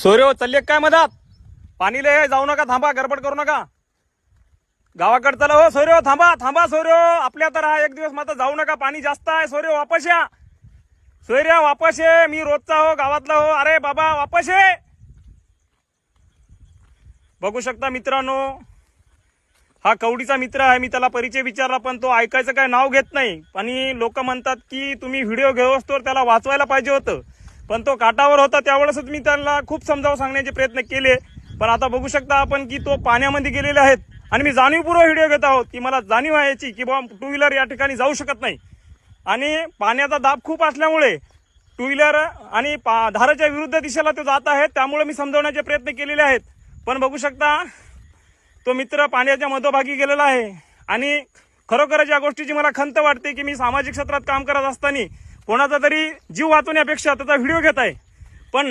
सोयरे चालले काय मधात? पाणी लय जाऊ नका, थांबा, गडबड करू नका. गावाकडे चला हो सोयरे, थांबा थांबा सोयरे, आपल्या तर हा एक दिवस मात्र जाऊ नका, पाणी जास्त आहे. सोयरे वापस या, सोयऱ्या वापस ये, मी रोजचा हो, गावातला हो. अरे बाबा वापस ये. बघू शकता मित्रांनो, हा कवडीचा मित्र आहे. मी त्याला परिचय विचारला पण तो ऐकायचं काय नाव घेत नाही. आणि लोक म्हणतात की तुम्ही व्हिडिओ घेऊस तर त्याला वाचवायला पाहिजे होतं, पण तो काटावर होता. त्यावेळेसच मी त्याला खूप समजावून सांगण्याचे प्रयत्न केले. पण आता बघू शकता आपण की तो पाण्यामध्ये गेलेले आहेत. आणि मी जाणीवपूर्वक व्हिडिओ घेत आहोत की मला जाणीव आहे याची की बाबा टू व्हीलर या ठिकाणी जाऊ शकत नाही. आणि पाण्याचा दाब खूप असल्यामुळे टू व्हीलर आणि धाराच्या विरुद्ध दिशेला तो जात आहे. त्यामुळे मी समजावण्याचे प्रयत्न केलेले आहेत. पण बघू शकता तो मित्र पाण्याच्या मधोभागी गेलेला आहे. आणि खरोखरच या गोष्टीची मला खंत वाटते की मी सामाजिक क्षेत्रात काम करत असताना कोणाचा तरी जीव वाचवण्यापेक्षा त्याचा व्हिडिओ घेत आहे. पण